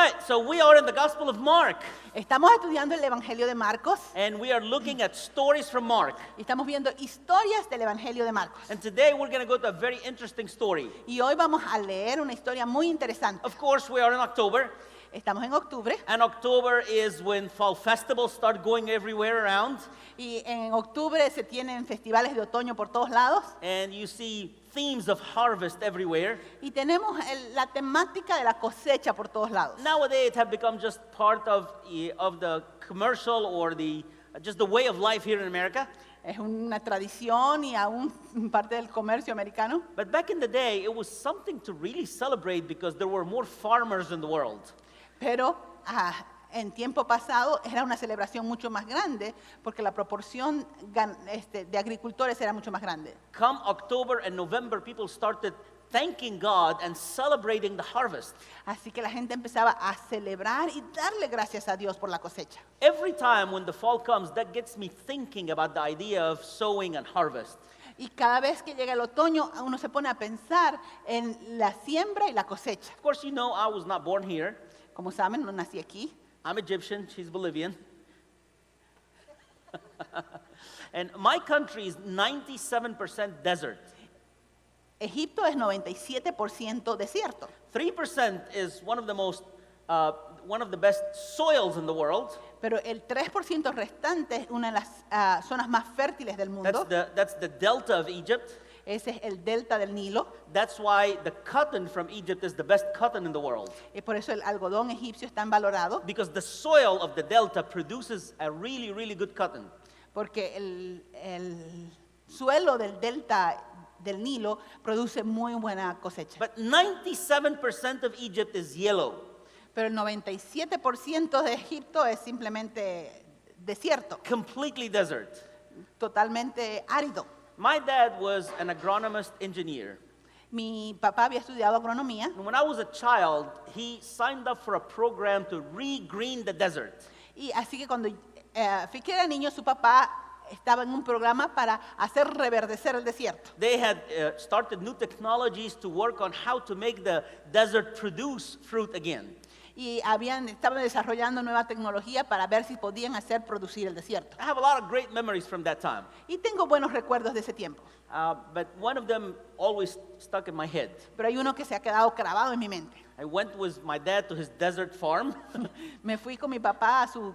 right, so we are in the Gospel of Mark, Estamos estudiando el Evangelio de Marcos and we are looking at stories from Mark. y estamos viendo historias del Evangelio de Marcos. And today we're going to go to a very interesting story. Y hoy vamos a leer una historia muy interesante. Of course, we are in October, Estamos en octubre and October is when fall festivals start going everywhere around, y en octubre se tienen festivales de otoño por todos lados and you see themes of harvest everywhere. y tenemos la temática de la cosecha por todos lados. Nowadays, it have become just part of the commercial or just the way of life here in America. Es una tradición y aún parte del comercio americano. But back in the day, it was something to really celebrate because there were more farmers in the world. Pero en tiempo pasado era una celebración mucho más grande porque la proporción de agricultores era mucho más grande. Come October and November, people started thanking God and celebrating the harvest. Así que la gente empezaba a celebrar y darle gracias a Dios por la cosecha. Every time when the fall comes, that gets me thinking about the idea of sowing and harvest. Y cada vez que llega el otoño, uno se pone a pensar en la siembra y la cosecha. Of course, you know I was not born here. Como saben, no nací aquí. I'm Egyptian, she's Bolivian. And my country is 97% desert. Egipto es 97% desierto. 3% is one of the best soils in the world. Pero el 3% restante es una de las zonas más fértiles del mundo. That's the delta of Egypt. Ese es el delta del Nilo. That's why the cotton from Egypt is the best cotton in the world. Y por eso el algodón egipcio es tan valorado. Because the soil of the delta produces a really, really good cotton. Porque el suelo del delta del Nilo produce muy buena cosecha. But 97% of Egypt is yellow. Pero el 97% de Egipto es simplemente desierto, Completely desert. totalmente árido. My dad was an agronomist engineer. Mi papá había estudiado agronomía And when I was a child, he signed up for a program to re-green the desert. y así que cuando fui que era niño, su papá estaba en un programa para hacer reverdecer el desierto. They had started new technologies to work on how to make the desert produce fruit again. Y estaban desarrollando nueva tecnología para ver si podían hacer producir el desierto. I have a lot of great memories from that time. Y tengo buenos recuerdos de ese tiempo. But one of them always stuck in my head. Pero hay uno que se ha quedado grabado en mi mente. I went with my dad to his desert farm. Me fui con mi papá a su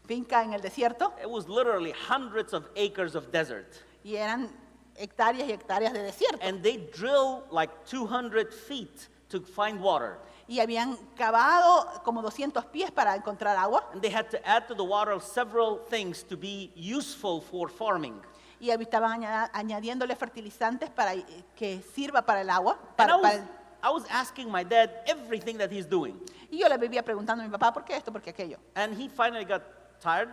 finca en el desierto It was literally hundreds of acres of desert. y eran hectáreas y hectáreas de desierto. And they drill like 200 feet to find water. Y habían cavado como 200 pies para encontrar agua. And they had to add to the water several things to be useful for farming. Y estaban añadiéndole fertilizantes para que sirva para el agua. And I was asking my dad everything that he's doing. Y yo le vivía preguntando a mi papá, ¿por qué esto? ¿Por qué aquello? And he finally got tired.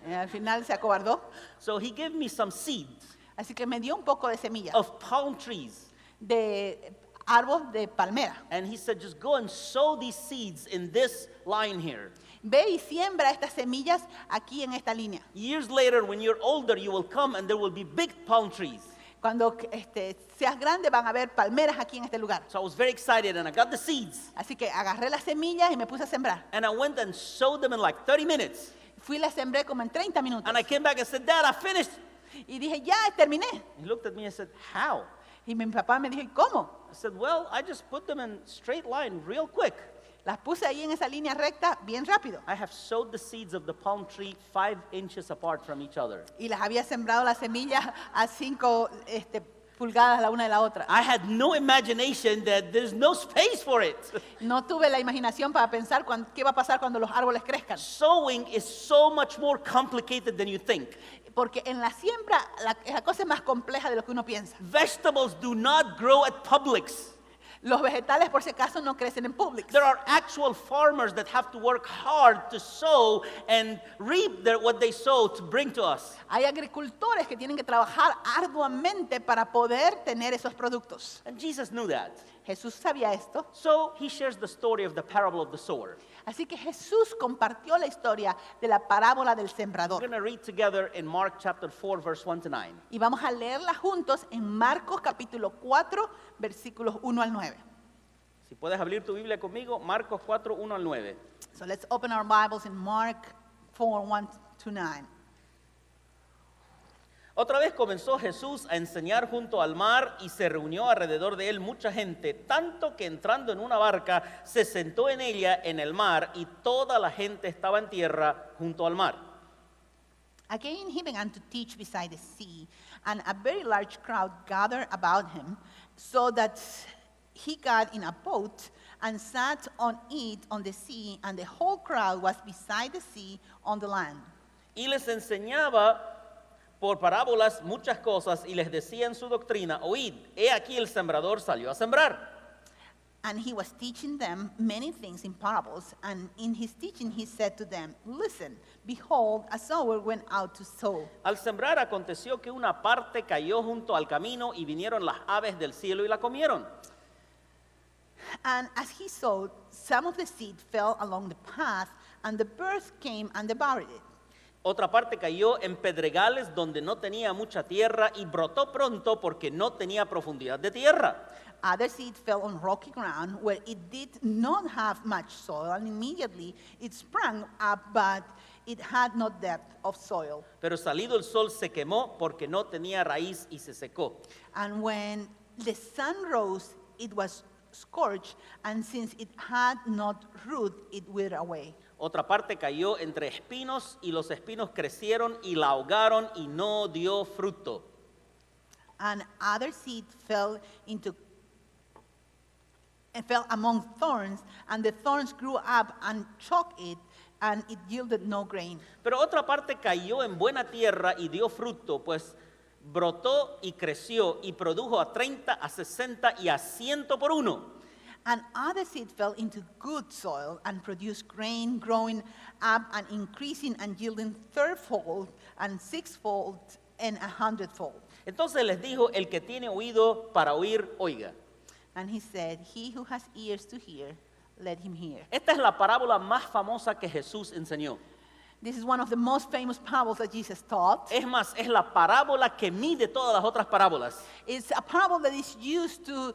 Al final se acobardó. So he gave me some seeds Así que me dio un poco de semillas of palm trees. de árboles de palmera. And he said, just go and sow these seeds in this line here. Ve y siembra estas semillas aquí en esta línea. Years later, when you're older, you will come and there will be big palm trees. Cuando seas grande van a haber palmeras aquí en este lugar. So I was very excited and I got the seeds. Así que agarré las semillas y me puse a sembrar. And I went and sowed them in like 30 minutes. Fui y las sembré como en 30 minutos. And I came back and said, Dad, I finished. Y dije, ya, terminé. He looked at me and said, how? Y mi papá me dijo, ¿y cómo? I said, well, I just put them in straight line real quick. Las puse ahí en esa línea recta bien rápido. I have sowed the seeds of the palm tree 5 inches apart from each other. Y las había sembrado las semillas a 5 pulgadas la una de la otra. I had no imagination that there's no space for it. No tuve la imaginación para pensar qué va a pasar cuando los árboles crezcan. Sowing is so much more complicated than you think. Porque en la siembra la cosa es más compleja de lo que uno piensa. Vegetables do not grow at Publix. Los vegetales, por si acaso, no crecen en Publix. There are actual farmers that have to work hard to sow and reap what they sow to bring to us. Hay agricultores que tienen que trabajar arduamente para poder tener esos productos. And Jesus knew that. Jesús sabía esto. So he shares the story of the parable of the sower. Así que Jesús compartió la historia de la parábola del We're sembrador. going to read together in Mark chapter 4, verse 1 to 9. Y vamos a leerla juntos en Marcos capítulo 4, versículos 1 al 9. Si puedes abrir tu Biblia conmigo, Marcos 4, 1 al 9. So let's open our Bibles in Mark 4, 1 to 9. Otra vez comenzó Jesús a enseñar junto al mar y se reunió alrededor de él mucha gente, tanto que entrando en una barca se sentó en ella en el mar y toda la gente estaba en tierra junto al mar. Again, he began to teach beside the sea, and a very large crowd gathered about him, so that he got in a boat and sat on it on the sea, and the whole crowd was beside the sea on the land. Y les enseñaba por parábolas muchas cosas y les decía en su doctrina, oíd, he aquí el sembrador salió a sembrar. And he was teaching them many things in parables, and in his teaching he said to them, listen, behold, a sower went out to sow. Al sembrar aconteció que una parte cayó junto al camino y vinieron las aves del cielo y la comieron. And as he sowed, some of the seed fell along the path, and the birds came and devoured it. Otra parte cayó en pedregales donde no tenía mucha tierra y brotó pronto porque no tenía profundidad de tierra. Other seed fell on rocky ground where it did not have much soil, and immediately it sprang up, but it had no depth of soil. Pero salido el sol se quemó porque no tenía raíz y se secó. And when the sun rose, it was scorched, and since it had not root, it withered away. Otra parte cayó entre espinos y los espinos crecieron y la ahogaron y no dio fruto. And other seed fell among thorns, and the thorns grew up and choked it, and it yielded no grain. Pero otra parte cayó en buena tierra y dio fruto, pues brotó y creció y produjo a 30, a 60 y a 100 por uno. And other seed fell into good soil and produced grain, growing up and increasing and yielding thirtyfold and sixfold and 100-fold. Entonces les dijo, el que tiene oído para oír, oiga. And he said, he who has ears to hear, let him hear. Esta es la parábola más famosa que Jesús enseñó. This is one of the most famous parables that Jesus taught. Es más, es la parábola que mide todas las otras parábolas. It's a parable that is used to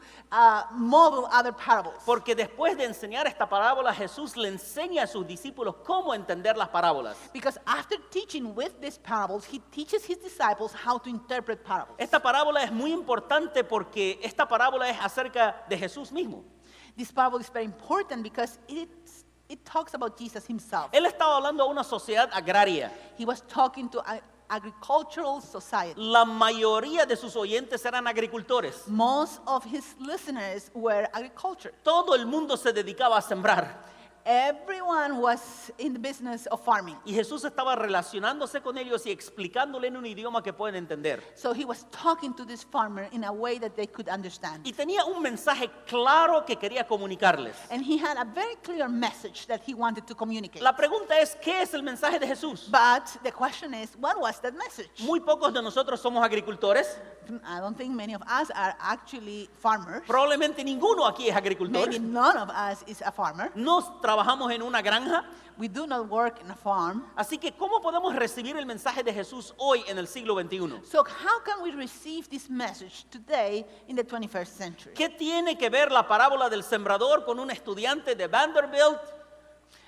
model other parables. Porque después de enseñar esta parábola, Jesús le enseña a sus discípulos cómo entender las parábolas. Because after teaching with these parables, he teaches his disciples how to interpret parables. Esta parábola es muy importante porque esta parábola es acerca de Jesús mismo. This parable is very important because it talks about Jesus himself. Él estaba hablando a una sociedad agraria. He was talking to an agricultural society. La mayoría de sus oyentes eran agricultores. Most of his listeners were agriculture. Todo el mundo se dedicaba a sembrar. Everyone was in the business of farming. Y Jesús estaba relacionándose con ellos y explicándole en un idioma que pueden entender. So he was talking to this farmer in a way that they could understand. Y tenía un mensaje claro que quería comunicarles. And he had a very clear message that he wanted to communicate. La pregunta es, ¿qué es el mensaje de Jesús? But the question is, what was that message? Muy pocos de nosotros somos agricultores. I don't think many of us are actually farmers. Probablemente ninguno aquí es agricultor. Maybe none of us is a farmer. No trabajamos en una granja. We do not work in a farm. Así que, ¿cómo podemos recibir el mensaje de Jesús hoy en el siglo XXI? So how can we receive this message today in the 21st century? ¿Qué tiene que ver la parábola del sembrador con un estudiante de Vanderbilt?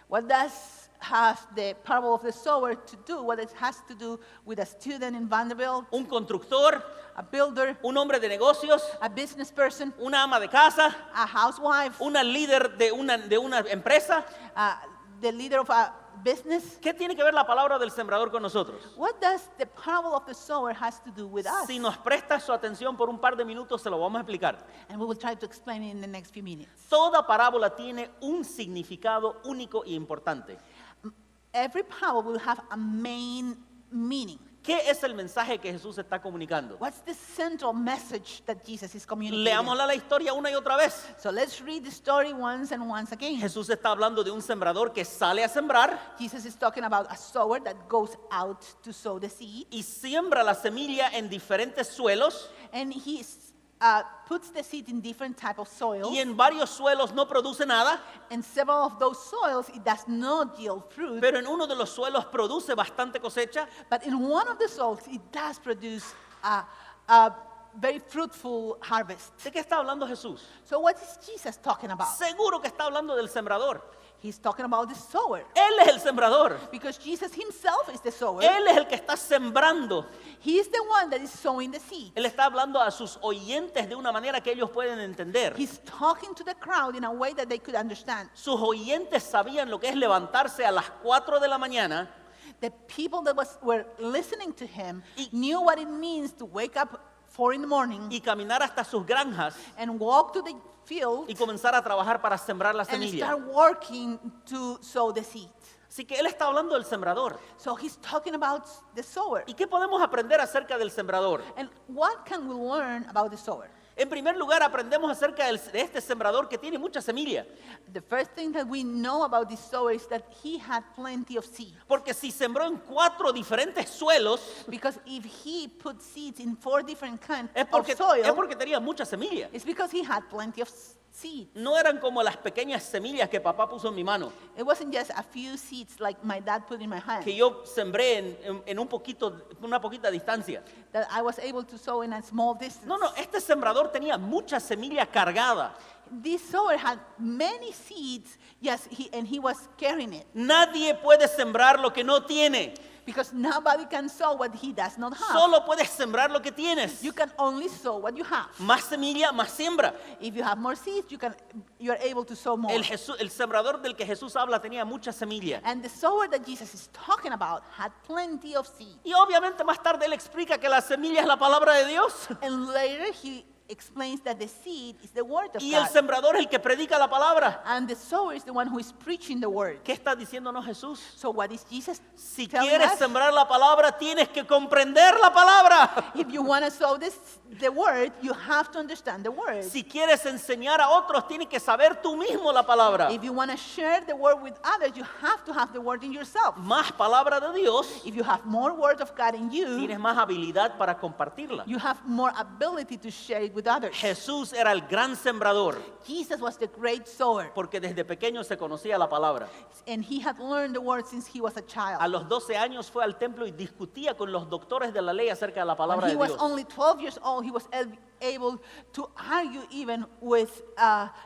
What does have the parable of the sower to do? What it has to do with a student in Vanderbilt, Un constructor, a builder, un hombre de negocios, a business person, una ama de casa, a housewife, una líder de una empresa. the leader of a business? ¿Qué tiene que ver la palabra del sembrador con nosotros? What does the parable of the sower has to do with us? Si nos presta su atención por un par de minutos, se lo vamos a explicar. And we will try to explain it in the next few minutes. Toda parábola tiene un significado único y importante. Every parable will have a main meaning. ¿Qué es el mensaje que Jesús está comunicando? What's the central message that Jesus is communicating? Leámosla la historia una y otra vez. So let's read the story once and once again. Jesús está hablando de un sembrador que sale a sembrar Jesus is talking about a sower that goes out to sow the seed, y siembra la semilla en diferentes suelos, and he puts the seed in different type of soils, y en varios suelos no produce nada, and several of those soils it does not yield fruit, pero en uno de los suelos produce bastante cosecha, but in one of the soils it does produce very fruitful harvest. ¿De qué está hablando Jesús? So what is Jesus talking about? Seguro que está hablando del sembrador. He's talking about the sower. Él es el sembrador. Because Jesus himself is the sower. Él es el que está sembrando. He is the one that is sowing the seed. Él está hablando a sus oyentes de una manera que ellos pueden entender. He's talking to the crowd in a way that they could understand. Sus oyentes sabían lo que es levantarse a las 4 de la mañana The people that were listening to him Y- knew what it means to wake up 4 in the morning y caminar hasta sus granjas and walk to the field y comenzar a trabajar para sembrar la and semilla. start working to sow the seed. Así que él está hablando del sembrador. So he's talking about the sower. ¿Y qué podemos aprender acerca del sembrador? And what can we learn about the sower? En primer lugar, aprendemos acerca de este sembrador que tiene mucha semilla. The first thing that we know about this sower is that he had plenty of seed. Porque si sembró en 4 diferentes suelos, Because if he put seeds in 4 different kinds es of porque soil, tenía mucha semilla. it's because he had plenty of seed. No eran como las pequeñas semillas que papá puso en mi mano, It wasn't just a few seeds like my dad put in my hand que yo sembré en una poquita distancia. that I was able to sow in a small distance. No, este sembrador tenía mucha semilla cargada. This sower had many seeds, yes, and he was carrying it. Nadie puede sembrar lo que no tiene. Because nobody can sow what he does not have. Solo puedes sembrar lo que tienes. You can only sow what you have. Más semilla, más siembra. If you have more seeds, you are able to sow more. El sembrador del que Jesús habla tenía mucha semilla. And the sower that Jesus is talking about had plenty of seed. Y obviamente más tarde él explica que la semilla es la palabra de Dios. And later he explains that the seed is the word of Y el God. sembrador es el que predica la palabra. And the sower is the one who is preaching the word. ¿Qué está diciéndonos Jesús? So what is Jesus Si telling quieres us? sembrar la palabra, tienes que comprender la palabra. If you want to sow the word, you have to understand the word. Si quieres enseñar a otros, tienes que saber tú mismo la palabra. If you want to share the word with others, you have to have the word in yourself. Más palabra de Dios, If you have more word of God in you, tienes más habilidad para compartirla. you have more ability to share it with others. Jesús era el gran sembrador Jesus was the great sower, porque desde pequeño se conocía la palabra. and he had learned the word since he was a child. A los 12 años fue al templo y discutía con los doctores de la ley acerca de la palabra When de he was Dios. only 12 years old, he was able to argue even with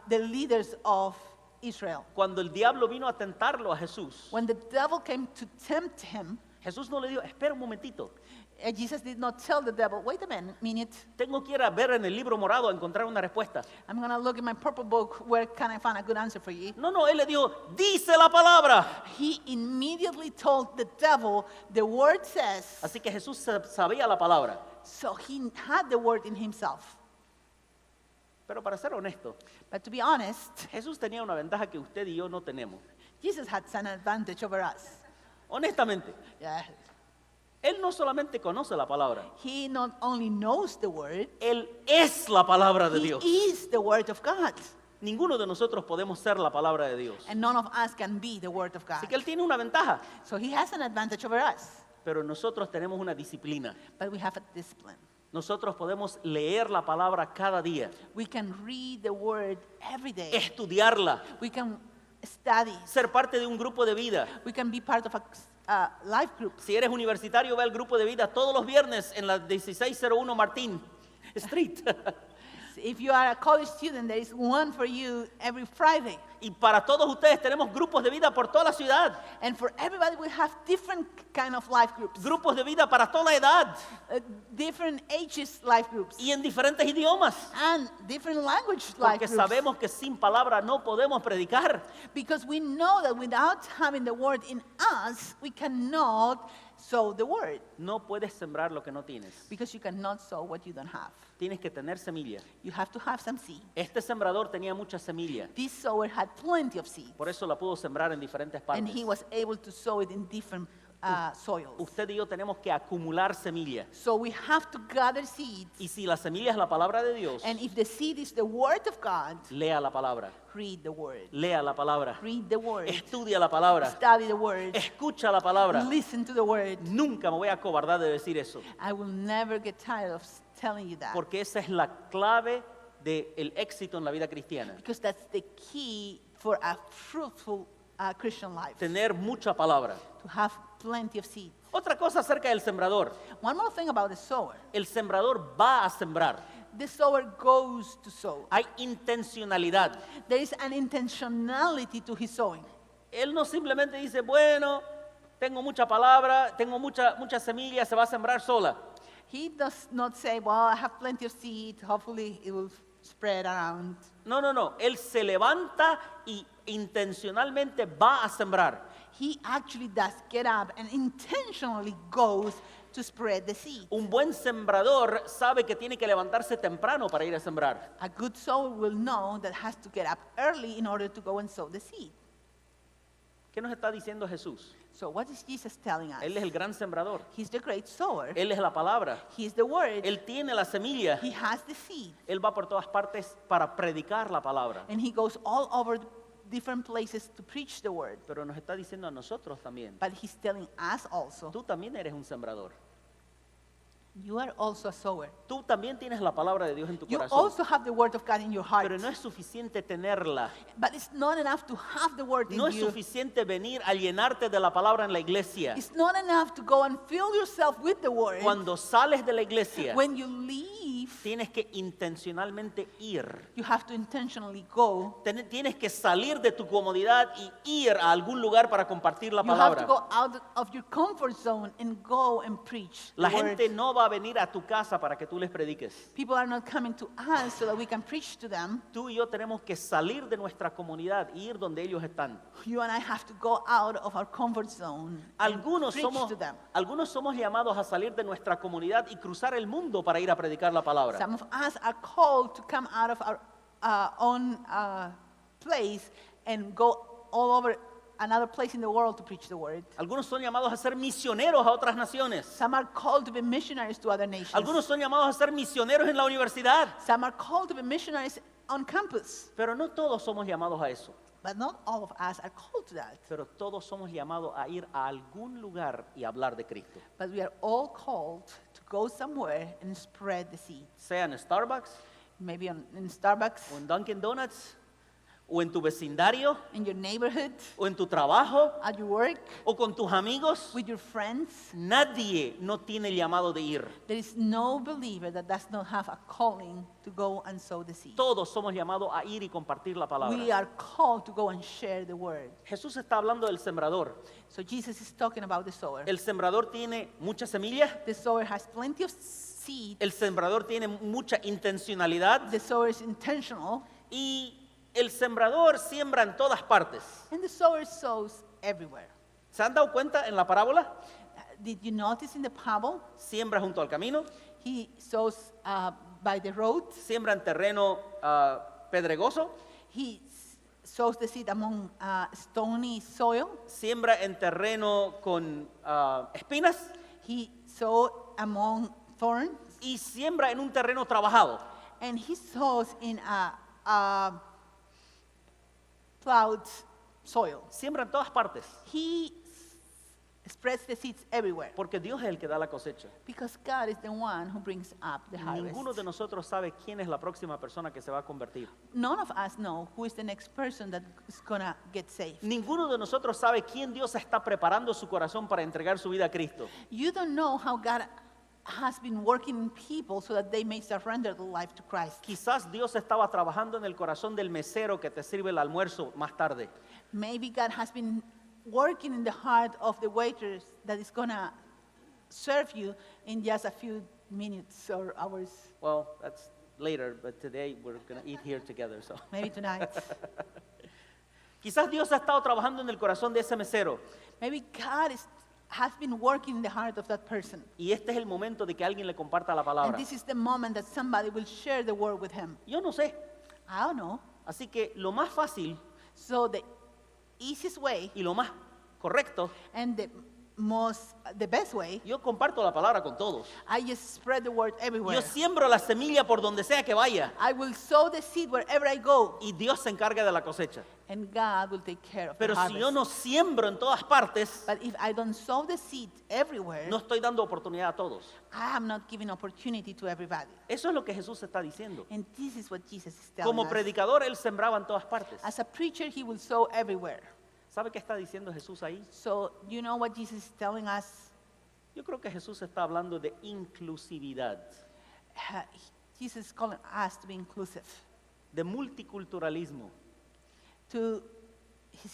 the leaders of Israel. Cuando el diablo vino a tentarlo a Jesús, When the devil came to tempt him, Jesús no le dijo, espera un momentito, Jesus did not tell the devil, wait a minute, tengo que ir a ver en el libro morado a encontrar una respuesta. I'm going to look in my purple book, where can I find a good answer for you? No, él le dijo, dice la palabra. He immediately told the devil, the word says, Así que Jesús sabía la palabra. so he had the word in himself. Pero para ser honesto, But to be honest, Jesús tenía una ventaja que usted y yo no tenemos. Jesus had an advantage over us. Honestamente, Yeah. Él no solamente conoce la palabra, He not only knows the word, Él es la palabra de he Dios. is the word of God. Ninguno de nosotros podemos ser la palabra de Dios. And none of us can be the word of Así God. que Él tiene una ventaja, So he has an advantage over us. pero nosotros tenemos una disciplina. But we have a discipline. Nosotros podemos leer la palabra cada día, We can read the word every day. estudiarla, We can study. ser parte de un grupo de vida. We can be part of a life group. Si eres universitario, ve al grupo de vida todos los viernes en la 1601 Martín Street. If you are a college student, there is one for you every Friday. Y para todos ustedes tenemos grupos de vida por toda la ciudad. And for everybody, we have different kind of life groups. Grupos de vida para toda la edad Different ages life groups. y en diferentes idiomas. And different language life Porque groups. sabemos que sin palabra no podemos predicar. Because we know that without having the word in us, we cannot sow the word. No puedes sembrar lo que no tienes. Because you cannot sow what you don't have. Tienes que tener semilla. You have to have some seed. Este sembrador tenía mucha semilla. This sower had plenty of seed. Por eso la pudo sembrar en diferentes And partes. he was able to sow it in different soils. Usted y yo tenemos que acumular semilla. So we have to gather seeds. Y si la semilla es la palabra de Dios, And if the seed is the word of God, lea la palabra. read the word. Lea la palabra. Read the word. Estudia la palabra. Study the word. Escucha la palabra. Listen to the word. Nunca me voy a acobardar de decir eso. I will never get tired of telling you that. Porque esa es la clave del éxito en la vida cristiana. Because that's the key for a fruitful Christian life. Tener mucha palabra. To have plenty of seed. Otra cosa acerca del sembrador. One more thing about the sower. El sembrador va a sembrar. The sower goes to sow. Hay intencionalidad. There is an intentionality to his sowing. Él no simplemente dice, bueno, tengo mucha palabra, tengo mucha semilla, se va a sembrar sola. He does not say, well, I have plenty of seed, hopefully it will spread around. No, no, no. Él se levanta y intencionalmente va a sembrar. He actually does get up and intentionally goes to spread the seed. Un buen sembrador sabe que tiene que levantarse temprano para ir a sembrar. A good sower will know that has to get up early in order to go and sow the seed. ¿Qué nos está diciendo Jesús? So what is Jesus telling us? Él es el gran sembrador. He's the great sower. Él es la palabra. He's the word. Él tiene la semilla. He has the seed. Él va por todas partes para predicar la palabra. And he goes all over different places to preach the word. Pero nos está diciendo a nosotros también. But he's telling us also, Tú también eres un sembrador. you are also a sower. Tú también tienes la palabra de Dios en tu You corazón. also have the word of God in your heart. Pero no es suficiente tenerla. But it's not enough to have the word No in es you. suficiente venir a llenarte de la palabra en la iglesia. It's not enough to go and fill yourself with the word. Cuando sales de la iglesia, When you leave, tienes que intencionalmente ir. you have to intentionally go. Tienes que salir de tu comodidad y ir a algún lugar para compartir la You have to palabra. go out of your comfort zone and go and preach the La word. gente no va a venir a tu casa para que tú les prediques. People are not coming to us so that we can preach to them. Tú y yo tenemos que salir de nuestra comunidad e ir donde ellos están. You and I have to go out of our comfort zone and Algunos preach to them. somos llamados a salir de nuestra comunidad y cruzar el mundo para ir a predicar la palabra. Some of us are called to come out of our own place and go all over another place in the world to preach the word. Algunos son llamados a ser misioneros a otras naciones. Some are called to be missionaries to other nations. Algunos son llamados a ser misioneros en la universidad. Some are called to be missionaries on campus. Pero no todos somos llamados a eso. But not all of us are called to that. Pero todos somos llamados a ir a algún lugar y hablar de Cristo. But we are all called to go somewhere and spread the seed. Sea en Starbucks, Maybe in Starbucks, o en Dunkin' Donuts, o en tu vecindario, in your neighborhood, o en tu trabajo, at your work, o con tus amigos. with your friends. Nadie no tiene el llamado de ir. There is no believer that does not have a calling to go and sow the seed. Todos somos llamados a ir y compartir la We palabra. are called to go and share the word. Jesús está hablando del sembrador. So Jesus is talking about the sower. El sembrador tiene mucha semilla. The sower has plenty of seed. El sembrador tiene mucha intencionalidad. The sower is intentional. Y el sembrador siembra en todas partes. And the sower sows everywhere. ¿Se han dado cuenta en la parábola? Did you notice in the parable? Siembra junto al camino, He sows by the road. siembra en terreno pedregoso, He sows the seed among stony soil. siembra en terreno con espinas He sows among thorns. y siembra en un terreno trabajado. And he sows in a plowed soil. Siembra en todas partes, He spreads the seeds everywhere. porque Dios es el que da la cosecha. Because God is the one who brings up the harvest. Ninguno de nosotros sabe quién es la próxima persona que se va a convertir. None of us know who is the next person that is going to get saved. Ninguno de nosotros sabe quién Dios está preparando su corazón para entregar su vida a Cristo. You don't know how God has been working in people so that they may surrender their life to Christ. Quizás Dios estaba trabajando en el corazón del mesero que te sirve el almuerzo más tarde. Maybe God has been working in the heart of the waiters that is going to serve you in just a few minutes or hours, Well, that's later, but today we're going to eat here together. So. maybe tonight. Quizás Dios ha estado trabajando en el corazón de ese mesero Maybe God has been working in the heart of that person. y este es el momento de que alguien le comparta la And palabra. this is the moment that somebody will share the word with him. Yo no sé. I don't know. Así que lo más fácil So the easiest way y lo más correcto, and the best way, yo comparto la palabra con todos. I just spread the word everywhere. Yo siembro la semilla por donde sea que vaya I will sow the seed wherever I go, y Dios se encarga de la cosecha. and God will take care of Pero the si yo harvest. no siembro en todas partes, But if I don't sow the seed everywhere, no estoy dando oportunidad a todos. I am not giving opportunity to everybody. Eso es lo que Jesús está diciendo. And this is what Jesus is telling Como us. predicador, él sembraba en todas partes. As a preacher, he will sow everywhere. ¿Sabe qué está diciendo Jesús ahí? So, you know what Jesus is telling us? Yo creo que Jesús está hablando de inclusividad, Uh, Jesus is calling us to be inclusive. de multiculturalismo.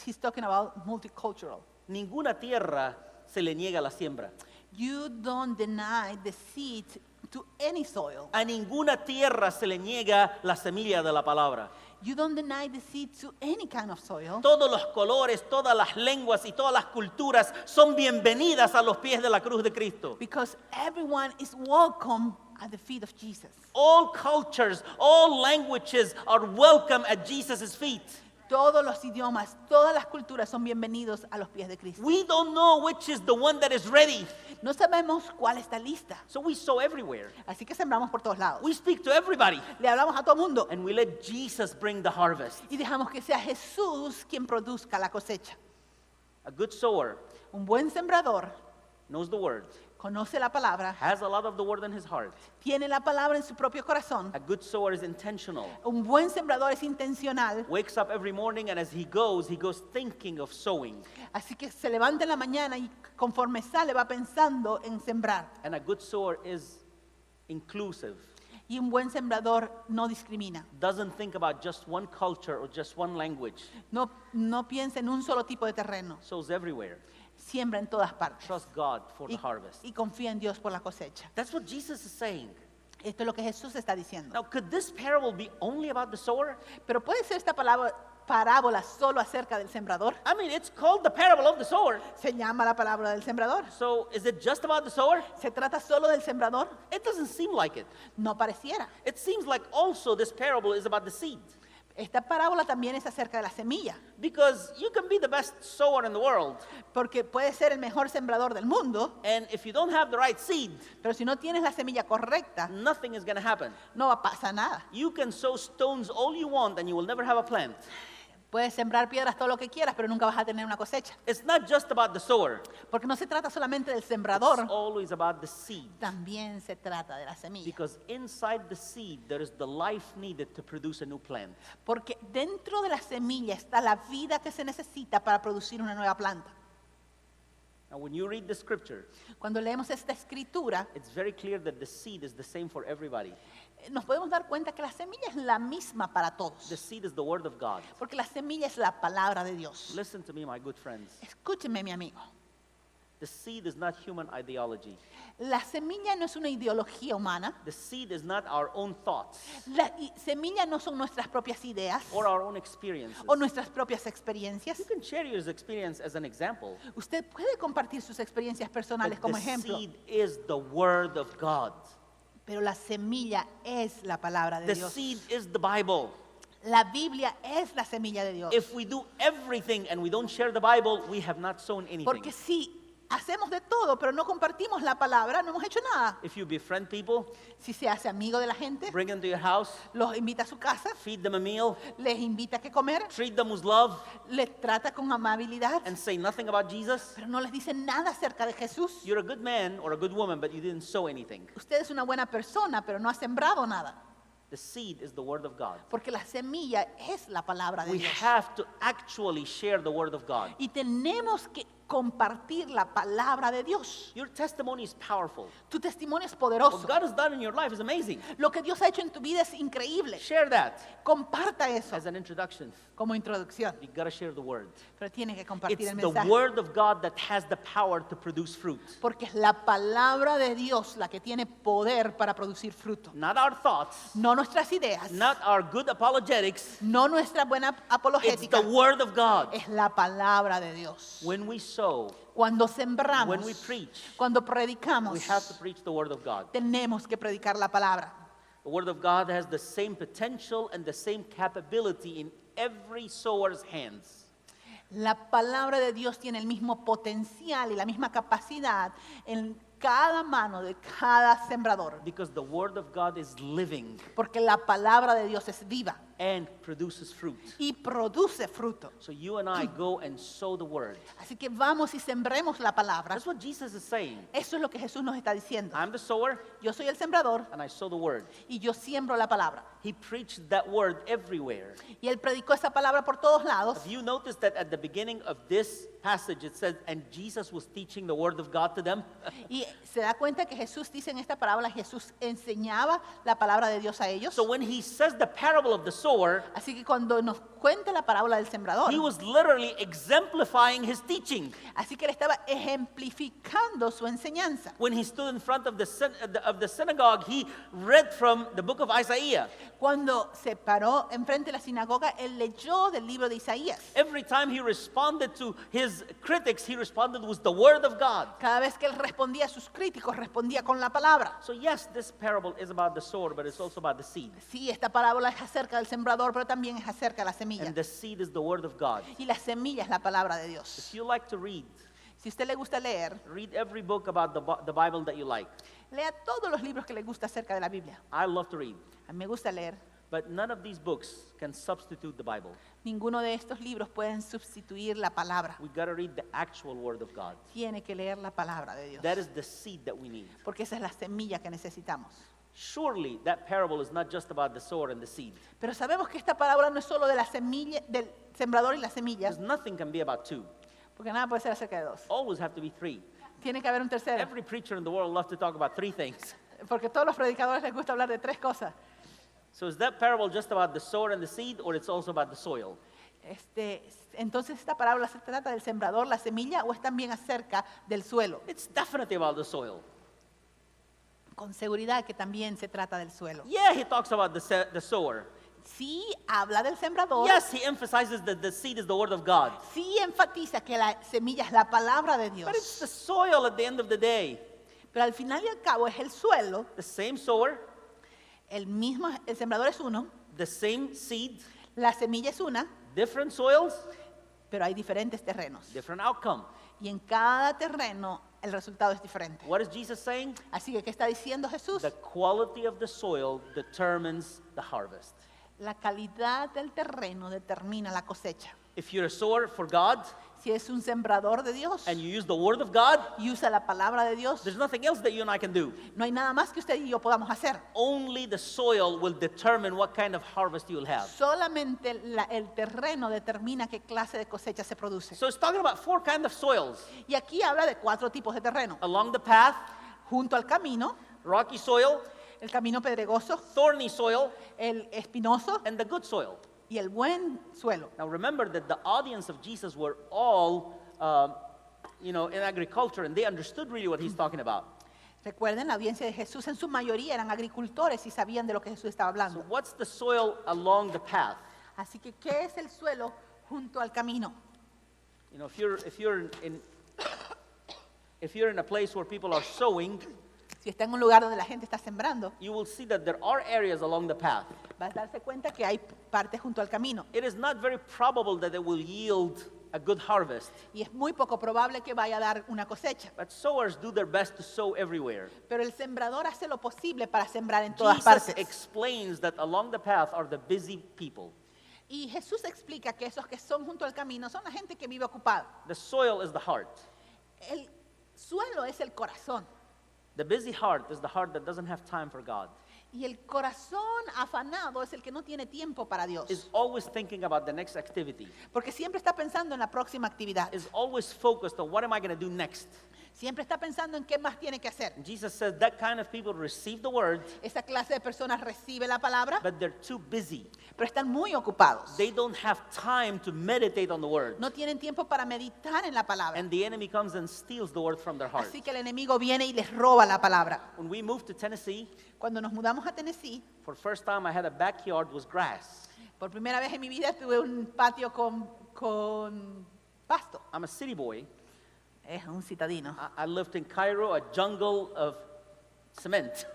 He's talking about multicultural. Ninguna tierra se le niega la siembra. You don't deny the seed to any soil. A ninguna tierra se le niega la semilla de la palabra. You don't deny the seed to any kind of soil. Todos los colores, todas las lenguas y todas las culturas son bienvenidas a los pies de la cruz de Cristo. Because everyone is welcome at the feet of Jesus. All cultures, all languages are welcome at Jesus' feet. Todos los idiomas, todas las culturas son bienvenidos a los pies de Cristo. We don't know which is the one that is ready, No sabemos cuál está lista, so we sow everywhere. así que sembramos por todos lados. We speak to everybody, Le hablamos a todo mundo and we let Jesus bring the harvest. y dejamos que sea Jesús quien produzca la cosecha. A good sower Un buen sembrador knows the word, conoce la palabra, has a lot of the word in his heart. tiene la palabra en su propio corazón. A good sower is intentional. Un buen sembrador es intencional, Wakes up every morning, and as he goes thinking of sowing. así que se levanta en la mañana y conforme sale va pensando en sembrar. And a good sower is inclusive. Y un buen sembrador no discrimina. Doesn't think about just one culture or just one language. No piensa en un solo tipo de terreno. Sows everywhere. Siembra en todas partes. Trust God for the harvest. Y confía en Dios por la cosecha. That's what Jesus is saying. Esto es lo que Jesús está diciendo. Now, could this parable be only about the sower? Pero ¿puede ser esta parábola solo acerca del sembrador? I mean, it's called the parable of the sower. Se llama la parábola del sembrador. So, is it just about the sower? ¿Se trata solo del sembrador? It doesn't seem like it. No pareciera. It seems like also this parable is about the seed. Esta parábola también es acerca de la semilla. Because you can be the best sower in the world, Porque puede ser el mejor sembrador del mundo, and if you don't have the right seed, pero si no tienes la semilla correcta, nothing is going to happen. no va a pasar nada. You can sow stones all you want, and you will never have a plant. Puedes sembrar piedras todo lo que quieras, pero nunca vas a tener una cosecha. It's not just about the sower. Porque no se trata solamente del It's sembrador, always about the seed. también se trata de la semilla. Because inside the seed, there is the life needed to produce a new plant. Porque dentro de la semilla está la vida que se necesita para producir una nueva planta. Now, when you read the scripture, Cuando leemos esta escritura, it's very clear that the seed is the same for everybody. nos podemos dar cuenta que la semilla es la misma para todos. The seed is the word of God. Porque la semilla es la palabra de Dios. Listen to me, my good friends. Escúcheme, mi amigo. The seed is not human ideology. La semilla no es una ideología humana. The seed is not our own thoughts Semilla no son nuestras propias ideas or our own experiences. o nuestras propias experiencias. You can share your experience as an example. Usted puede compartir sus experiencias personales But como the ejemplo, seed is the word of God. pero la semilla es la palabra de The Dios. seed is the Bible. La Biblia es la semilla de Dios. If we do everything and we don't share the Bible, we have not sown anything. Porque si hacemos de todo, pero no compartimos la palabra, no hemos hecho nada. If you befriend people, Si se hace amigo de la gente, bring them to your house, los invita a su casa, feed them a meal, les invita a que comer, treat them with love, les trata con amabilidad, and say nothing about Jesus, pero no les dice nada acerca de Jesús. you're a good man or a good woman, but you didn't sow anything. Usted es una buena persona, pero no ha sembrado nada. The seed is the word of God. Porque la semilla es la palabra de We Dios. have to actually share the word of God. Y tenemos que compartir la palabra de Dios. Your testimony is powerful. Tu testimonio es What poderoso. God has done in your life is amazing. Lo que Dios ha hecho en tu vida es increíble. Share that Comparta eso as an introduction. como introducción. You gotta share the word. Pero tiene que compartir It's el the mensaje. word of God that has the power to produce fruit. Porque es la palabra de Dios la que tiene poder para producir fruto. Not our thoughts, No nuestras ideas, not our good apologetics. no nuestra buena It's apologética. the word of God. Es la palabra de Dios. When we sow, Cuando sembramos, when we preach, cuando predicamos, we have to preach the word of God. tenemos que predicar la palabra. The word of God has the same potential and the same capability in every sower's hands. La palabra de Dios tiene el mismo potencial y la misma capacidad en cada mano de cada sembrador. Because the word of God is living. Porque la palabra de Dios es viva. and produces fruit. y produce fruto. So you and I go and sow the word. Así que vamos y sembremos la palabra. That's what Jesus is saying. Eso es lo que Jesús nos está diciendo. I'm the sower Yo soy el sembrador and I sow the word. y yo siembro la palabra. He preached that word everywhere. Y él predicó esa palabra por todos lados. Have you noticed that at the beginning of this passage it says, and Jesus was teaching the word of God to them? Y se da cuenta que Jesús dice en esta parábola, Jesús enseñaba la palabra de Dios a ellos. So when he says the parable of the sower, Así que cuando nos cuenta la parábola del sembrador, he was literally exemplifying his teaching. así que él estaba ejemplificando su enseñanza. When he stood in front of the synagogue, he read from the book of Isaiah. Cuando se paró enfrente de la sinagoga, él leyó del libro de Isaías. Every time he responded to his critics, he responded with the word of God. Cada vez que él respondía a sus críticos, respondía con la palabra. So yes, this parable is about the sower, but it's also about the seed. Sí, esta parábola es acerca del sembrador, pero también es acerca de la semilla. And the seed is the word of God. Y la semilla es la palabra de Dios. If you like to read, Si a usted le gusta leer, read every book about the Bible that you like. lea todos los libros que le gusta acerca de la Biblia. I love to read, A mí me gusta leer. but none of these books can substitute the Bible. Ninguno de estos libros pueden sustituir la palabra. We got to read the actual word of God. Tiene que leer la palabra de Dios. That is the seed that we need. Porque esa es la semilla que necesitamos. Surely that parable is not just about the sower and the seed. Pero sabemos que esta parábola no es solo de la semilla, del sembrador y la semilla, Because nothing can be about two. porque nada puede ser acerca de dos. Always have to be three. Tiene que haber un tercero. Every preacher in the world loves to talk about three things. Porque a todos los predicadores les gusta hablar de tres cosas. So is that parable just about the sower and the seed, or it's also about the soil? Entonces, ¿esta parábola se trata del sembrador, la semilla, o es también acerca del suelo? It's definitely about the soil. Con seguridad que también se trata del suelo. Yeah, he talks about the sower. Sí habla del sembrador. Yes, he emphasizes that the seed is the word of God. Sí enfatiza que la semilla es la palabra de But it's Dios. the soil at the end of the day. Pero al final y al cabo es el suelo. The same sower, El sembrador es uno, the same seed, la semilla es una, different soils, pero hay diferentes terrenos. different outcome. Y en cada terreno el resultado es diferente. What is Jesus saying? Así que, ¿qué está diciendo Jesús? The quality of the soil determines the harvest. La calidad del terreno determina la cosecha. If you're a sower for God Si es un sembrador de Dios and you use the word of God, y usa la palabra de Dios, there's nothing else that you and I can do. no hay nada más que usted y yo podamos hacer. Only the soil will determine what kind of harvest you'll have. Solamente el terreno determina qué clase de cosecha se produce. So it's talking about four kinds of soils. Y aquí habla de 4 tipos de terreno. Along the path, Junto al camino, rocky soil, el camino pedregoso, thorny soil, el espinoso and the good soil. y el buen suelo. Now remember that the audience of Jesus were all, in agriculture, and they understood really what he's talking about. Recuerden, la audiencia de Jesús en su mayoría eran agricultores y sabían de lo que Jesús estaba So hablando. what's the soil along the path? Así que, ¿qué es el suelo junto al camino? You know, if you're in a place where people are sowing, Si está en un lugar donde la gente está sembrando, you will see that there are areas along the path. vas a darse cuenta que hay partes junto al camino. It is not very probable that it will yield a good harvest, Y es muy poco probable que vaya a dar una cosecha. but sowers do their best to sow everywhere. Pero el sembrador hace lo posible para sembrar en todas Jesus partes. explains that along the path are the busy people. Y Jesús explica que esos que son junto al camino son la gente que vive ocupada. The soil is the heart. El suelo es el corazón. The busy heart is the heart that doesn't have time for God. Y el corazón afanado es el que no tiene tiempo para Dios. Is always thinking about the next activity. Porque siempre está pensando en la próxima actividad. Is always focused on what am I going to do next. Siempre está pensando en qué más tiene que hacer. And Jesus says that kind of people receive the word, Esa clase de personas recibe la palabra, but they're too busy. pero están muy ocupados. They don't have time to meditate on the word. No tienen tiempo para meditar en la palabra. And the enemy comes and steals the word from their heart. Así que el enemigo viene y les roba la palabra. When we moved to Tennessee, Cuando nos mudamos a Tennessee, for the first time I had a backyard with grass. por primera vez en mi vida tuve un patio con pasto. I'm a city boy. Es un citadino. I lived in Cairo, a jungle of cement.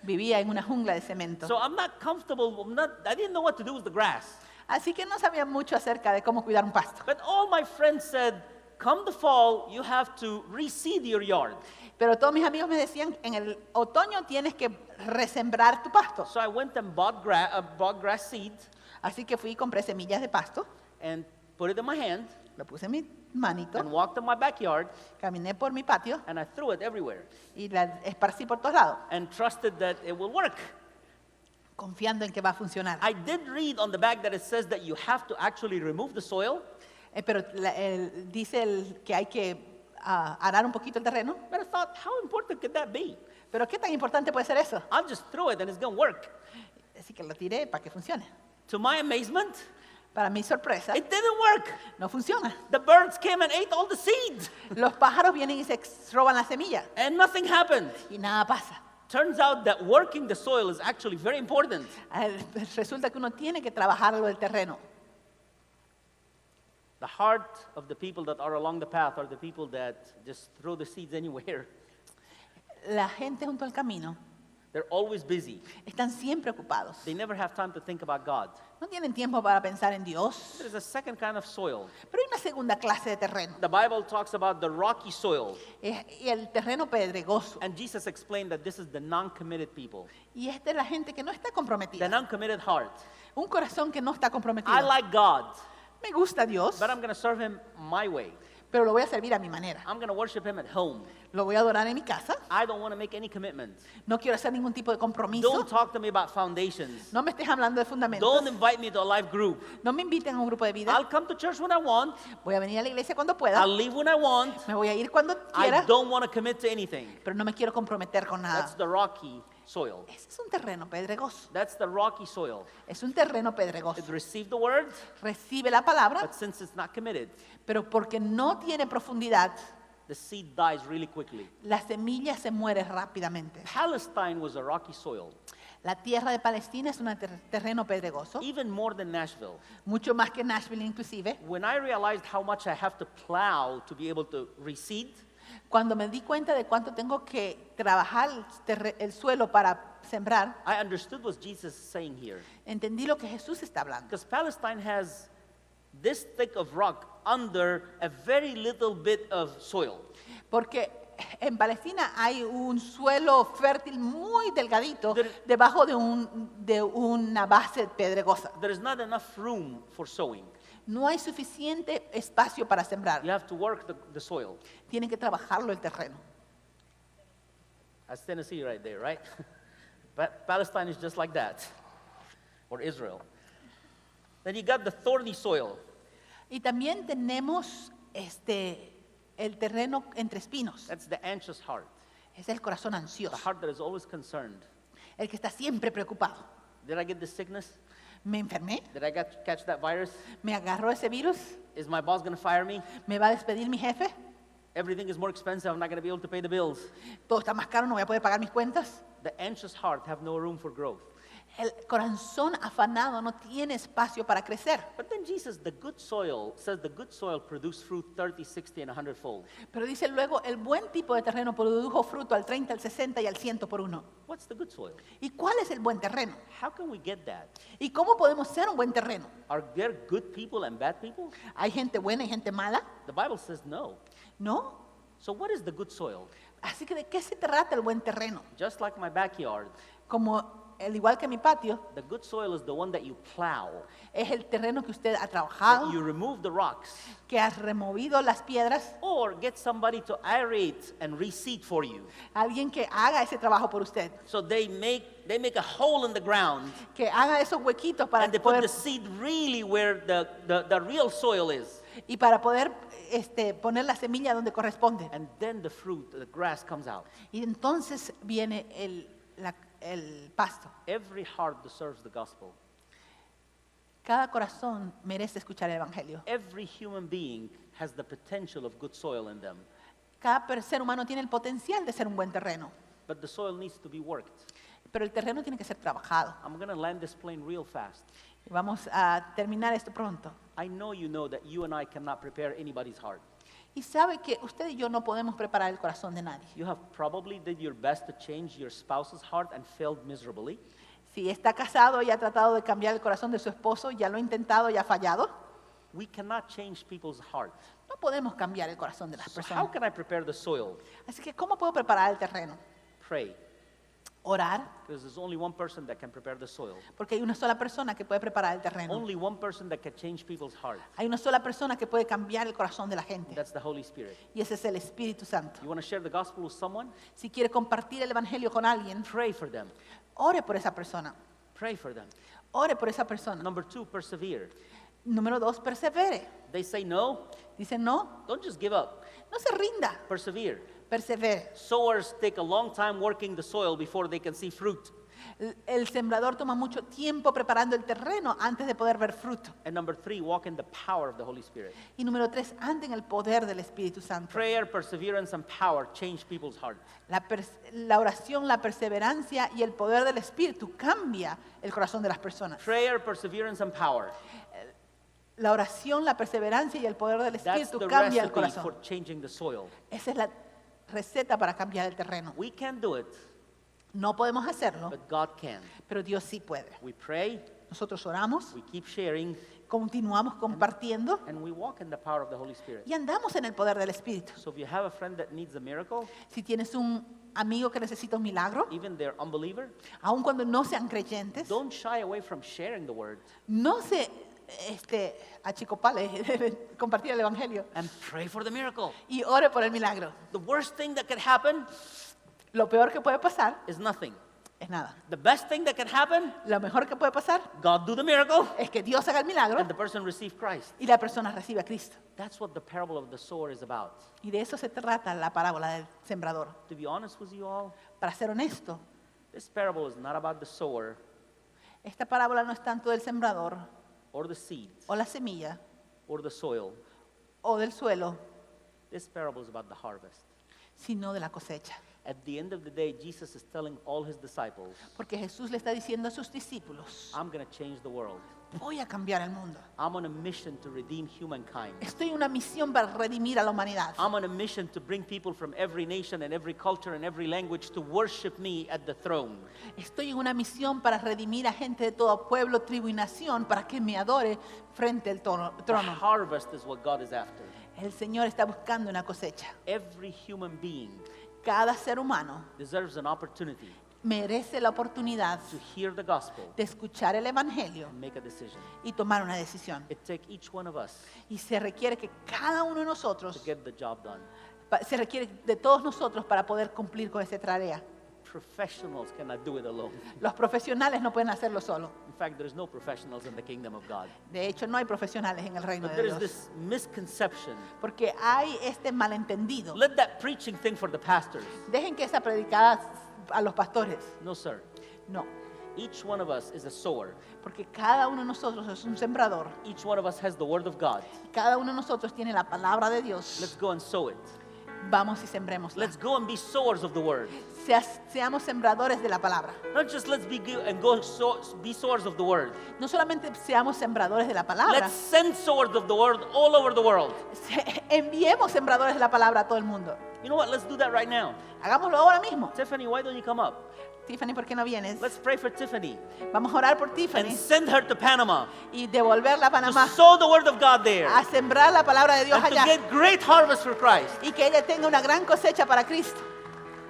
Vivía en una jungla de cemento. So I'm not comfortable. I didn't know what to do with the grass. Así que no sabía mucho acerca de cómo cuidar un pasto. But all my friends said, come the fall, you have to reseed your yard. Pero todos mis amigos me decían, en el otoño tienes que resembrar tu pasto. So I went and bought grass seed. Así que fui y compré semillas de pasto, and put it in my hand lo puse en mi manito, and walked in my backyard caminé por mi patio and I threw it everywhere y la esparcí por todos lados, and trusted that it will work. confiando en que va a funcionar. I did read on the back that it says that you have to actually remove the soil, Pero dice que hay que arar un poquito el terreno. but I thought, how important could that be? Pero ¿qué tan importante puede ser eso? I'll just throw it and it's going to work. Así que lo tiré para que funcione. To my amazement, Para mi sorpresa, it didn't work. no funciona. The birds came and ate all the seeds Los pájaros vienen y se roban la semilla and nothing happened. y nada pasa. Turns out that working the soil is actually very important. Resulta que uno tiene que trabajarlo el terreno. The heart of the people that are along the path are the people that just throw the seeds anywhere. La gente junto al camino They're always busy. están siempre ocupados. They never have time to think about God. No tienen tiempo para pensar en Dios. There's a second kind of soil. Pero hay una segunda clase de terreno. The Bible talks about the rocky soil. Y el terreno pedregoso. And Jesus explained that this is the non-committed people, Y esta es la gente que no está the comprometida. non-committed heart. Un corazón que no está comprometido. I like God, Me gusta Dios, but I'm going to serve Him my way. pero lo voy a servir a mi manera. I'm going to worship Him at home. Lo voy a adorar en mi casa. I don't want to make any commitments. No quiero hacer ningún tipo de compromiso. Don't talk to me about foundations. No me estés hablando de fundamentos. Don't invite me to a life group. No me inviten a un grupo de vida. I'll come to church when I want. Voy a venir a la iglesia cuando pueda. I'll leave when I want. Me voy a ir cuando I quiera. don't want to commit to anything. Pero no me quiero comprometer con That's nada. the rocky soil. Ese es un terreno pedregoso. That's the rocky soil. Es un terreno pedregoso. It received the word, Recibe la palabra, but since it's not committed, pero porque no tiene profundidad, the seed dies really quickly. la semilla se muere rápidamente. Palestine was a rocky soil, La tierra de Palestina es un terreno pedregoso, even more than Nashville. mucho más que Nashville inclusive. When I realized how much I have to plow to be able to reseed, Cuando me di cuenta de cuánto tengo que trabajar el suelo para sembrar, I understood what Jesus is saying here. entendí lo que Jesús está hablando. Because Palestine has this thick of rock under a very little bit of soil. Porque en Palestina hay un suelo fértil muy delgadito There- debajo de una base pedregosa. There is not enough room for sowing. No hay suficiente espacio para sembrar. You have to work the soil. Tienen que trabajarlo el terreno. That's Tennessee right there, right? But Palestine is just like that, or Israel. Then you got the thorny soil. Y también tenemos el terreno entre espinos. That's the anxious heart, Es el corazón the ansioso, heart that is always concerned. el que está siempre preocupado. Did I get this sickness? ¿Me enfermé? Did I catch that virus? ¿Me agarró ese virus? Is my boss going to fire me? ¿Me va a despedir mi jefe? Everything is more expensive. I'm not going to be able to pay the bills. ¿Todo está más caro? ¿No voy a poder pagar mis cuentas? The anxious heart have no room for growth. El corazón afanado no tiene espacio para crecer. But then Jesus, the good soil, says the good soil produced fruit 30, 60, and 100 fold. Pero dice luego, el buen tipo de terreno produjo fruto al 30, al 60 y al 100 por uno. What's the good soil? ¿Y cuál es el buen terreno? How can we get that? ¿Y cómo podemos ser un buen terreno? Are there good people and bad people? ¿Hay gente buena y gente mala? The Bible says no. No. So what is the good soil? Así que ¿de qué se trata el buen terreno? Just like my backyard, Como el igual que mi patio, the good soil is the one that you plow, es el terreno que usted ha that trabajado, you remove the rocks, que has removido las piedras, or get somebody to aerate and reseed for you. alguien que haga ese trabajo por usted, So they make a hole in the ground que haga esos huequitos para and they put poder the seed really where the real soil is. y para poder poner la semilla donde corresponde. And then the fruit, the grass comes out. Y entonces viene el pasto. Every heart deserves the gospel. Cada corazón merece escuchar el evangelio. Every human being has the potential of good soil in them, Cada ser humano tiene el potencial de ser un buen terreno, but the soil needs to be worked. pero el terreno tiene que ser trabajado. I'm going to land this plane real fast. Y vamos a terminar esto pronto. I know that you and I cannot prepare anybody's heart. Y sabe que usted y yo no podemos preparar el corazón de nadie. You have probably did your best to change your spouse's heart and failed miserably. Si está casado y ha tratado de cambiar el corazón de su esposo, ya lo ha intentado y ha fallado, We cannot change people's hearts. no podemos cambiar el corazón de las So how personas. can I prepare the soil? Así que, ¿cómo puedo preparar el terreno? Pray. Orar, because there's only one person that can prepare the soil. porque hay una sola persona que puede preparar el terreno. Only one person that can change people's hearts. Hay una sola persona que puede cambiar el corazón de la gente. That's the Holy Spirit. Y ese es el Espíritu Santo. You want to share the gospel with someone? Si quiere compartir el Evangelio con alguien, Pray for them. ore por esa persona. Pray for them. Ore por esa persona. Number 2, persevere. Número 2, persevere. They say no. Dice no, Don't just give up. no se rinda, Persevere. persevere. Sowers take a long time working the soil before they can see fruit. El sembrador toma mucho tiempo preparando el terreno antes de poder ver fruto. And number 3, walk in the power of the Holy Spirit. Y número 3, ande en el poder del Espíritu Santo. Prayer, perseverance, and power change people's hearts. La oración, la perseverancia y el poder del Espíritu cambia el corazón de las personas. Prayer, perseverance, and power. La oración, la perseverancia y el poder del That's Espíritu the cambia el recipe corazón. for changing the soil. Esa es la receta para cambiar el terreno. We can't do it, No podemos hacerlo, but God can. pero Dios sí puede. We pray, Nosotros oramos, we keep sharing, continuamos compartiendo and we walk in the power of the Holy Spirit. y andamos en el poder del Espíritu. So if you have a friend that needs a miracle, Si tienes un amigo que necesita un milagro, even they're unbeliever, aun cuando no sean creyentes, don't shy away from sharing the word no se achicopale de compartir el Evangelio and pray for the miracle. y ore por el milagro. The worst thing that could happen Lo peor que puede pasar is nothing. es nada. The best thing that could happen, Lo mejor que puede pasar God do the miracle es que Dios haga el milagro and the person receive Christ. y la persona recibe a Cristo. That's what the parable of the sower is about. Y de eso se trata la parábola del sembrador. To be honest with you all, Para ser honesto, this parable is not about the sower esta parábola no es tanto del sembrador or the seeds o la semilla or the soil. o del suelo, This parable is about the harvest. sino de la cosecha. At the end of the day, Jesus is telling all his disciples, Porque Jesús le está diciendo a sus discípulos, I'm going to change the world. voy a cambiar el mundo. I'm on a mission to redeem humankind. Estoy en una misión para redimir a la humanidad. I'm on a mission to bring people from every nation and every culture and every language to worship me at the throne. Estoy en una misión para redimir a gente de todo pueblo, tribu y nación para que me adore frente al The trono. harvest is what God is after. El Señor está buscando una cosecha. Every human being Cada ser humano deserves an opportunity merece la oportunidad to hear the gospel de escuchar el Evangelio and make a decision. y tomar una decisión. It takes each one of us Y se requiere que cada uno de to nosotros, get the job done. se requiere de todos nosotros para poder cumplir con esa tarea. Professionals cannot do it alone. Los profesionales no pueden hacerlo solo. In fact, there's no professionals in the kingdom of God. De hecho, no hay profesionales en el reino But de there is Dios. this misconception. Porque hay este malentendido. Let that preaching thing for the pastors. Dejen que esa predicada a los pastores. No, sir. No, Each one of us is a sower. porque cada uno de nosotros es un sembrador. Each one of us has the word of God. Cada uno de nosotros tiene la palabra de Dios. Let's go and sow it. Vamos y sembremos. Let's go and be sowers of the word. Seamos sembradores de la palabra. Not just let's be and go be sowers of the word. No solamente seamos sembradores de la palabra, Let's send sowers of the word all over the world. enviemos sembradores de la palabra a todo el mundo. You know what? Let's do that right now. Hagámoslo ahora mismo. Tiffany, why don't you come up? Tiffany, ¿por qué no vienes? Let's pray for Tiffany Vamos a orar por and Tiffany send her to Panama y devolverla a to Panamá sow the word of God there a sembrar la palabra de Dios and to allá get great harvest for Christ. y que ella tenga una gran cosecha para Cristo.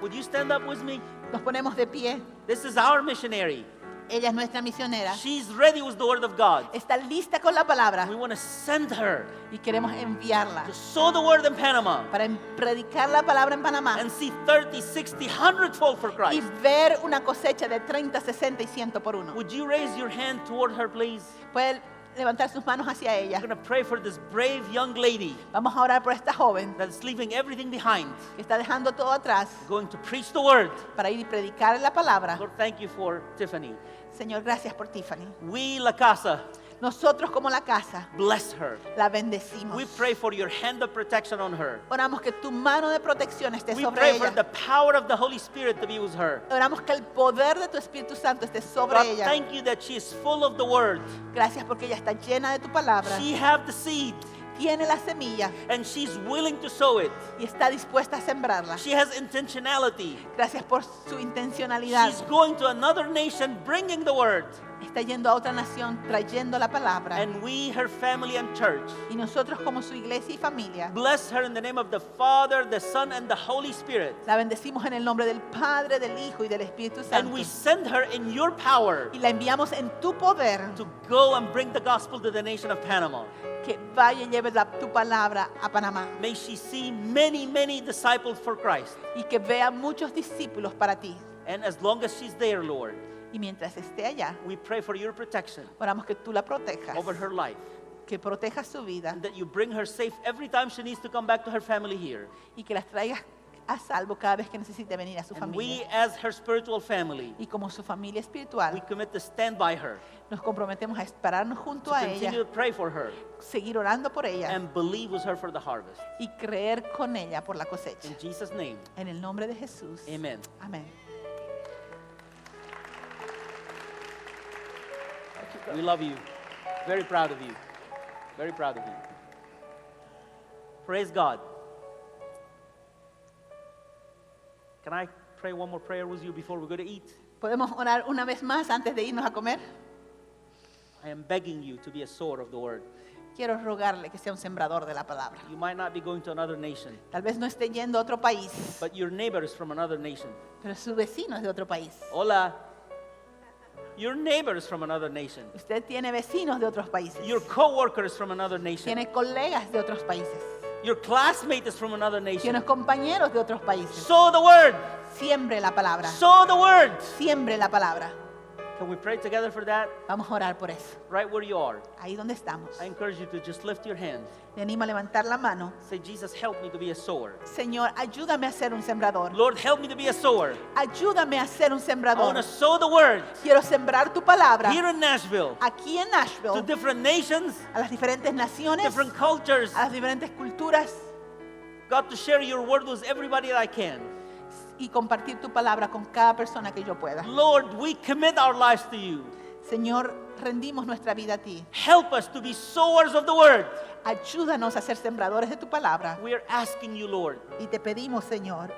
Would you stand up with me? Nos ponemos de pie. This is our missionary. Ella es nuestra misionera. She's ready with the word of God. Está lista con la palabra We want to send her y queremos enviarla to sow the word in Panama para predicar la palabra en Panamá and see 30, 60, 100-fold for y Christ. ver una cosecha de 30, 60 y 100 por uno. Would you raise your hand toward her, please? Puede levantar sus manos hacia We're ella. going to pray for this brave young lady Vamos a orar por esta joven that's leaving everything behind, que está dejando todo atrás going to preach the word. para ir y predicar la palabra. Lord, thank you for Tiffany. Señor, gracias por Tiffany. We, La Casa, Nosotros como la casa bless her. la bendecimos. We pray for your hand of protection on her. Oramos que tu mano de protección esté We sobre pray for ella. the power of the Holy Spirit to be with her. Oramos que el poder de tu Espíritu Santo esté sobre God, ella. thank you that she is full of the word. Gracias porque ella está llena de tu palabra. She have the seed Tiene la semilla and she's willing to sow it. y está dispuesta a sembrarla. She has intentionality. Gracias por su intencionalidad. She's going to another nation bringing the word. está yendo a otra nación trayendo la palabra. And we, her family and church, Y nosotros como su iglesia y familia, bless her in the name of the Father, the Son, and the Holy Spirit. la bendecimos en el nombre del Padre, del Hijo y del Espíritu And Santo. we send her in your power Y la enviamos en tu poder, to go and bring the gospel to the nation of Panama. que vaya y lleve tu palabra a Panamá. May she see many, many disciples for Christ. Y que vea muchos discípulos para ti. And as long as she's there, Lord, Y mientras esté allá, we pray for your protection oramos que tú la protejas, over her life. que protejas su vida And that you bring her safe every time she needs to come back to her family here. y que las traigas a salvo cada vez que necesite venir a su And we, familia. as her spiritual family, Y como su familia we espiritual, commit to stand by her, nos comprometemos a pararnos junto to a continue ella, to pray for her, seguir orando por ella and believe with her for the harvest. y creer con ella por la cosecha. In Jesus' name, En el nombre de Jesús. amen. Amén. We love you. Very proud of you. Very proud of you. Praise God. Can I pray one more prayer with you before we go to eat? ¿Podemos orar una vez más antes de irnos a comer? I am begging you to be a sower of the word. Quiero rogarle que sea un sembrador de la palabra. You might not be going to another nation, Tal vez no esté yendo a otro país, but your neighbor is from another nation. pero su vecino es de otro país. Hola. Your neighbor is from another nation. Usted tiene vecinos de otros países. Your coworker is from another nation. Tiene colegas de otros países. Your classmate is from another nation. Tiene compañeros de otros países. Sow the word. Siembre la palabra. Sow the word. Siembre la palabra. Can we pray together for that? Vamos a orar por eso. Right where you are. Ahí donde estamos. I encourage you to just lift your hands. Le animo a levantar la mano. Say, Jesus, help me to be a sower. Señor, ayúdame a ser un sembrador. Lord, help me to be a sower. Ayúdame a ser un I want sembrador. to sow the word Quiero sembrar tu palabra here in Nashville aquí en to Nashville, different nations, a las diferentes naciones, different cultures. a las diferentes culturas God, to share your word with everybody that I can. y compartir tu palabra con cada persona que yo pueda. Lord, we commit our lives to you. Señor, rendimos nuestra vida a ti. Help us to be sowers of the word. Ayúdanos a ser sembradores de tu palabra. We are asking you, Lord. Y te pedimos, Señor,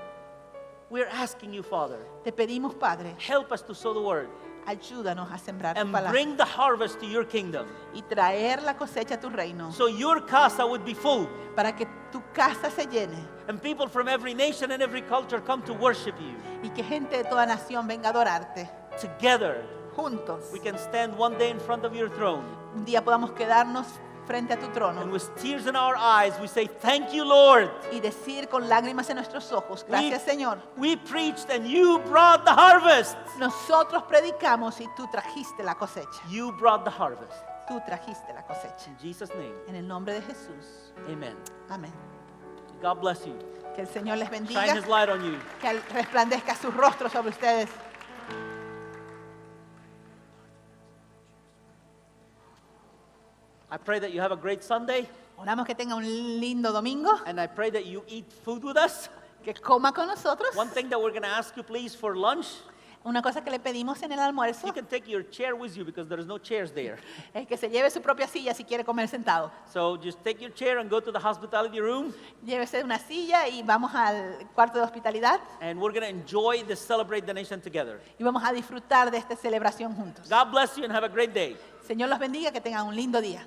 We are asking you, Father. te pedimos, Padre, Help us to sow the word ayúdanos a sembrar tu and palabra bring the harvest to your kingdom. y traer la cosecha a tu reino So your casa would be full para que tu casa se llene and people from every nation and every culture come to worship you. y que gente de toda nación venga a adorarte. Together, Juntos, we can stand one day in front of your throne, un día podamos quedarnos frente a tu and trono with tears in our eyes, we say, thank you, Lord. y decir con lágrimas en nuestros ojos, gracias, Señor. We preached and you brought the harvest. Nosotros predicamos y tú trajiste la cosecha. You brought the harvest. Tú trajiste la cosecha. In Jesus' name, En el nombre de Jesús. amen. Amén. God bless you. Que el Señor les bendiga, Shine his light on you. que resplandezca su rostro sobre ustedes. I pray that you have a great Sunday, Oramos que tenga un lindo domingo, and I pray that you eat food with us. que coma con nosotros. One thing that we're going to ask you, please, for lunch, Una cosa que le pedimos en el almuerzo you can take your chair with you because there's no chairs there. es que se lleve su propia silla si quiere comer sentado. So just take your chair and go to the hospitality room, Llévese una silla y vamos al cuarto de hospitalidad and we're going to enjoy this Celebrate the Nation together. y vamos a disfrutar de esta celebración juntos. God bless you and have a great day. Señor los bendiga, que tengan un lindo día.